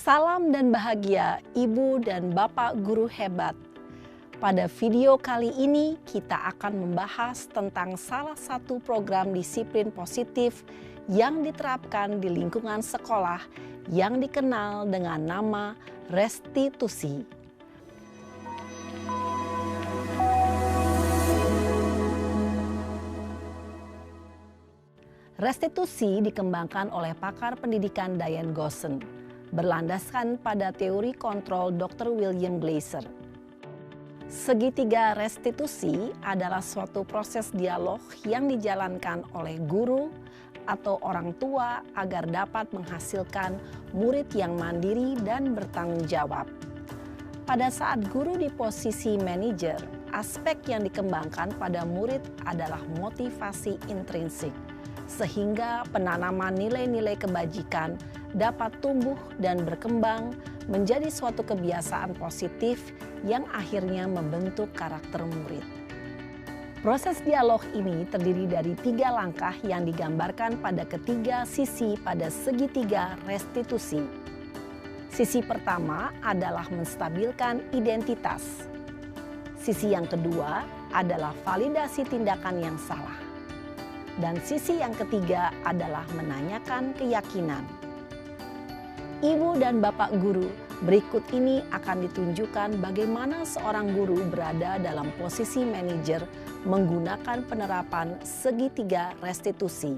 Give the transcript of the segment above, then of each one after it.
Salam dan bahagia Ibu dan Bapak guru hebat. Pada video kali ini kita akan membahas tentang salah satu program disiplin positif yang diterapkan di lingkungan sekolah yang dikenal dengan nama restitusi. Restitusi dikembangkan oleh pakar pendidikan Diane Gosson, berlandaskan pada teori kontrol Dr. William Glasser. Segitiga restitusi adalah suatu proses dialog yang dijalankan oleh guru atau orang tua agar dapat menghasilkan murid yang mandiri dan bertanggung jawab. Pada saat guru di posisi manajer, aspek yang dikembangkan pada murid adalah motivasi intrinsik, sehingga penanaman nilai-nilai kebajikan dapat tumbuh dan berkembang menjadi suatu kebiasaan positif yang akhirnya membentuk karakter murid. Proses dialog ini terdiri dari 3 langkah yang digambarkan pada ketiga sisi pada segitiga restitusi. Sisi pertama adalah menstabilkan identitas. Sisi yang kedua adalah validasi tindakan yang salah. Dan sisi yang ketiga adalah menanyakan keyakinan. Ibu dan Bapak guru, berikut ini akan ditunjukkan bagaimana seorang guru berada dalam posisi manajer menggunakan penerapan segitiga restitusi.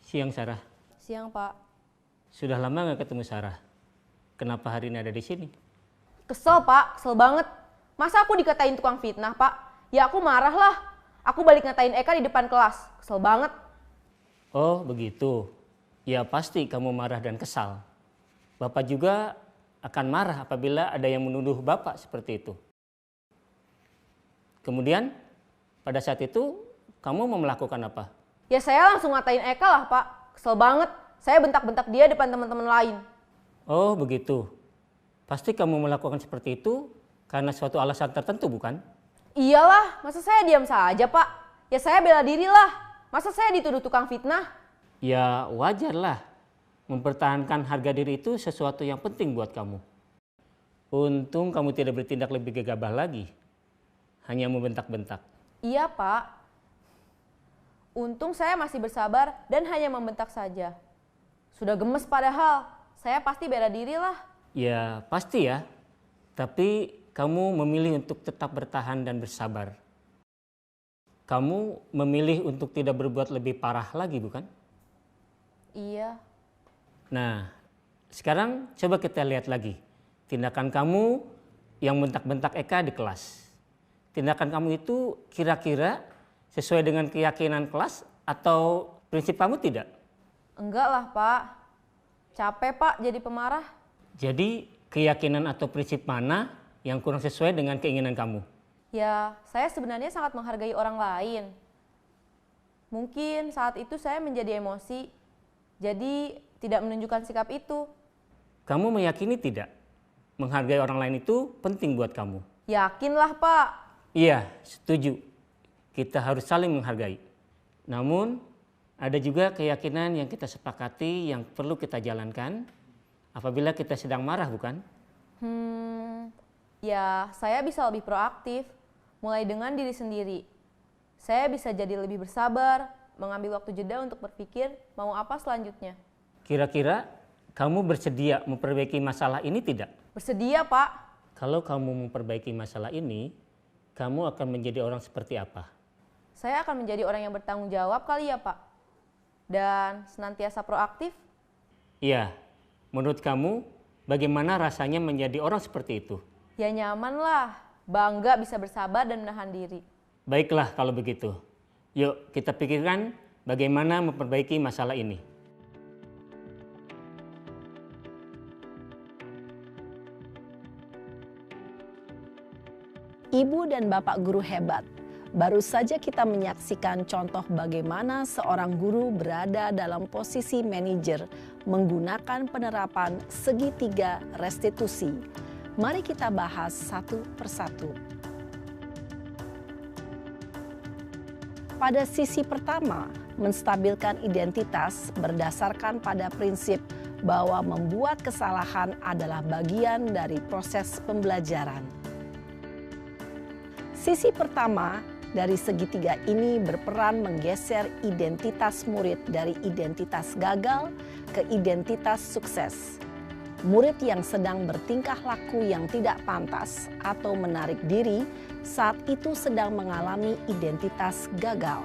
Siang, Sarah. Siang, Pak. Sudah lama nggak ketemu Sarah. Kenapa hari ini ada di sini? Kesel, Pak. Kesel banget. Masa aku dikatain tukang fitnah, Pak? Ya aku marah lah. Aku balik ngatain Eka di depan kelas. Kesel banget. Oh, begitu. Ya pasti kamu marah dan kesal. Bapak juga akan marah apabila ada yang menuduh Bapak seperti itu. Kemudian, pada saat itu, kamu mau melakukan apa? Ya saya langsung ngatain Eka lah, Pak. Kesel banget. Saya bentak-bentak dia depan teman-teman lain. Oh, begitu. Pasti kamu melakukan seperti itu karena suatu alasan tertentu, bukan? Iyalah, masa saya diam saja, Pak? Ya saya bela diri lah. Masa saya dituduh tukang fitnah? Ya wajarlah. Mempertahankan harga diri itu sesuatu yang penting buat kamu. Untung kamu tidak bertindak lebih gegabah lagi. Hanya membentak-bentak. Iya, Pak. Untung saya masih bersabar dan hanya membentak saja. Sudah gemes padahal, saya pasti bela diri lah. Ya pasti ya, tapi kamu memilih untuk tetap bertahan dan bersabar. Kamu memilih untuk tidak berbuat lebih parah lagi, bukan? Iya. Nah, sekarang coba kita lihat lagi. Tindakan kamu yang bentak-bentak Eka di kelas. Tindakan kamu itu kira-kira sesuai dengan keyakinan kelas atau prinsip kamu tidak? Enggak lah, Pak. Capek, Pak, jadi pemarah. Jadi keyakinan atau prinsip mana yang kurang sesuai dengan keinginan kamu? Ya, saya sebenarnya sangat menghargai orang lain. Mungkin saat itu saya menjadi emosi, jadi tidak menunjukkan sikap itu. Kamu meyakini tidak? Menghargai orang lain itu penting buat kamu? Yakinlah, Pak. Iya, setuju. Kita harus saling menghargai. Namun, ada juga keyakinan yang kita sepakati yang perlu kita jalankan apabila kita sedang marah, bukan? Ya saya bisa lebih proaktif, mulai dengan diri sendiri. Saya bisa jadi lebih bersabar, mengambil waktu jeda untuk berpikir mau apa selanjutnya. Kira-kira kamu bersedia memperbaiki masalah ini tidak? Bersedia, Pak. Kalau kamu memperbaiki masalah ini, kamu akan menjadi orang seperti apa? Saya akan menjadi orang yang bertanggung jawab kali ya, Pak. Dan senantiasa proaktif. Iya, menurut kamu bagaimana rasanya menjadi orang seperti itu? Ya nyaman lah, bangga bisa bersabar dan menahan diri. Baiklah kalau begitu. Yuk kita pikirkan bagaimana memperbaiki masalah ini. Ibu dan Bapak guru hebat, baru saja kita menyaksikan contoh bagaimana seorang guru berada dalam posisi manajer menggunakan penerapan segitiga restitusi. Mari kita bahas satu persatu. Pada sisi pertama, menstabilkan identitas berdasarkan pada prinsip bahwa membuat kesalahan adalah bagian dari proses pembelajaran. Sisi pertama dari segitiga ini berperan menggeser identitas murid dari identitas gagal ke identitas sukses. Murid yang sedang bertingkah laku yang tidak pantas atau menarik diri saat itu sedang mengalami identitas gagal.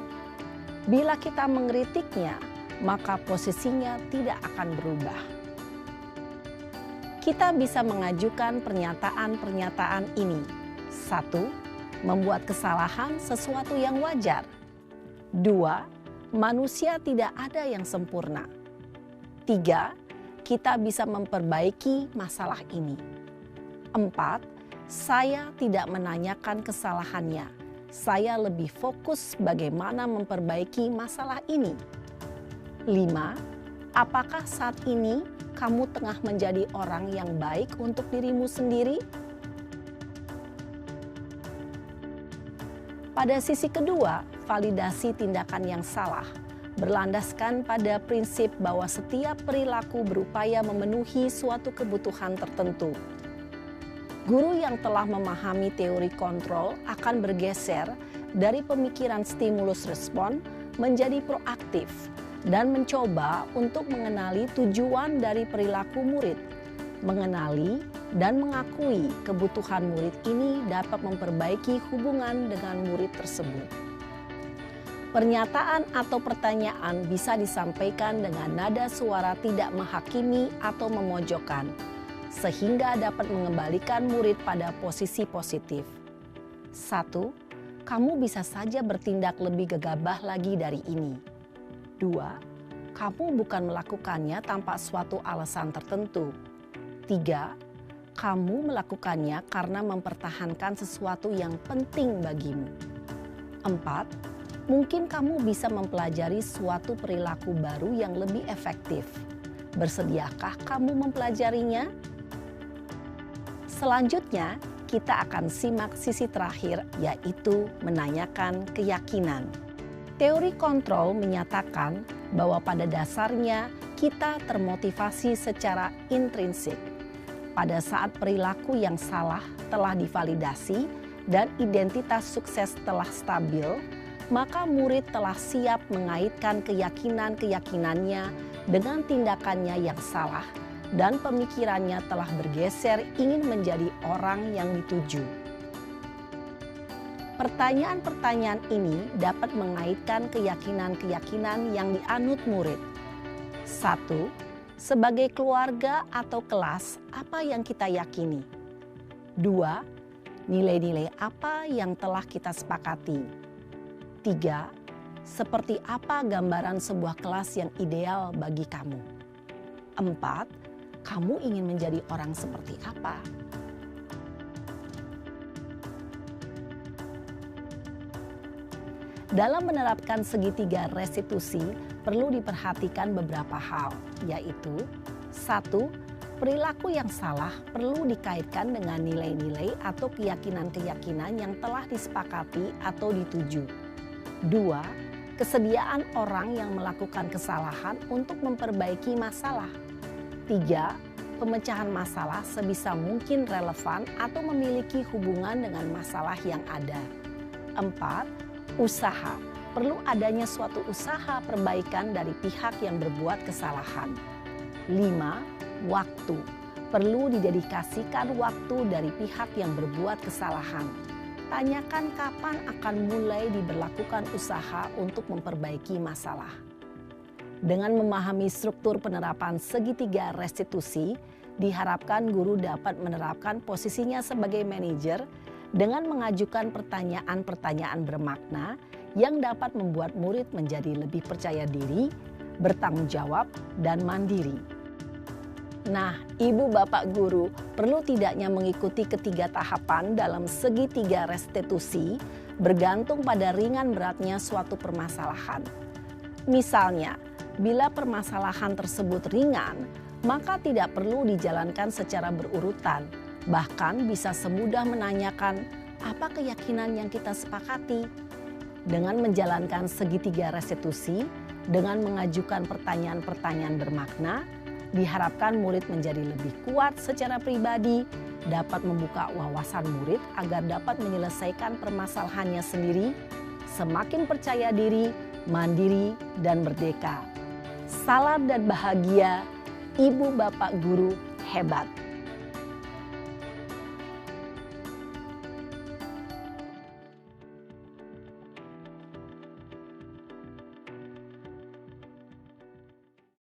Bila kita mengkritiknya, maka posisinya tidak akan berubah. Kita bisa mengajukan pernyataan-pernyataan ini. 1. Membuat kesalahan sesuatu yang wajar. 2. Manusia tidak ada yang sempurna. 3. Kita bisa memperbaiki masalah ini. 4. Saya tidak menanyakan kesalahannya. Saya lebih fokus bagaimana memperbaiki masalah ini. 5. Apakah saat ini kamu tengah menjadi orang yang baik untuk dirimu sendiri? Pada sisi kedua, validasi tindakan yang salah berlandaskan pada prinsip bahwa setiap perilaku berupaya memenuhi suatu kebutuhan tertentu. Guru yang telah memahami teori kontrol akan bergeser dari pemikiran stimulus respon menjadi proaktif dan mencoba untuk mengenali tujuan dari perilaku murid. Mengenali dan mengakui kebutuhan murid ini dapat memperbaiki hubungan dengan murid tersebut. Pernyataan atau pertanyaan bisa disampaikan dengan nada suara tidak menghakimi atau memojokkan, sehingga dapat mengembalikan murid pada posisi positif. 1. Kamu bisa saja bertindak lebih gegabah lagi dari ini. 2. Kamu bukan melakukannya tanpa suatu alasan tertentu. 3. Kamu melakukannya karena mempertahankan sesuatu yang penting bagimu. 4. Mungkin kamu bisa mempelajari suatu perilaku baru yang lebih efektif. Bersediakah kamu mempelajarinya? Selanjutnya, kita akan simak sisi terakhir, yaitu menanyakan keyakinan. Teori kontrol menyatakan bahwa pada dasarnya kita termotivasi secara intrinsik. Pada saat perilaku yang salah telah divalidasi dan identitas sukses telah stabil, maka murid telah siap mengaitkan keyakinan-keyakinannya dengan tindakannya yang salah dan pemikirannya telah bergeser ingin menjadi orang yang dituju. Pertanyaan-pertanyaan ini dapat mengaitkan keyakinan-keyakinan yang dianut murid. 1. Sebagai keluarga atau kelas, apa yang kita yakini? 2. Nilai-nilai apa yang telah kita sepakati? 3. Seperti apa gambaran sebuah kelas yang ideal bagi kamu? 4. Kamu ingin menjadi orang seperti apa? Dalam menerapkan segitiga restitusi, perlu diperhatikan beberapa hal, yaitu 1. Perilaku yang salah perlu dikaitkan dengan nilai-nilai atau keyakinan-keyakinan yang telah disepakati atau dituju. 2. Kesediaan orang yang melakukan kesalahan untuk memperbaiki masalah. 3. Pemecahan masalah sebisa mungkin relevan atau memiliki hubungan dengan masalah yang ada. 4. Usaha. Perlu adanya suatu usaha perbaikan dari pihak yang berbuat kesalahan. 5. Waktu. Perlu didedikasikan waktu dari pihak yang berbuat kesalahan. Tanyakan kapan akan mulai diberlakukan usaha untuk memperbaiki masalah. Dengan memahami struktur penerapan segitiga restitusi, diharapkan guru dapat menerapkan posisinya sebagai manajer dengan mengajukan pertanyaan-pertanyaan bermakna yang dapat membuat murid menjadi lebih percaya diri, bertanggung jawab, dan mandiri. Nah, ibu bapak guru perlu tidaknya mengikuti ketiga tahapan dalam segitiga restitusi bergantung pada ringan beratnya suatu permasalahan. Misalnya, bila permasalahan tersebut ringan, maka tidak perlu dijalankan secara berurutan. Bahkan bisa semudah menanyakan apa keyakinan yang kita sepakati. Dengan menjalankan segitiga restitusi, dengan mengajukan pertanyaan-pertanyaan bermakna, diharapkan murid menjadi lebih kuat secara pribadi, dapat membuka wawasan murid agar dapat menyelesaikan permasalahannya sendiri, semakin percaya diri, mandiri, dan merdeka. Salam dan bahagia, Ibu Bapak Guru hebat.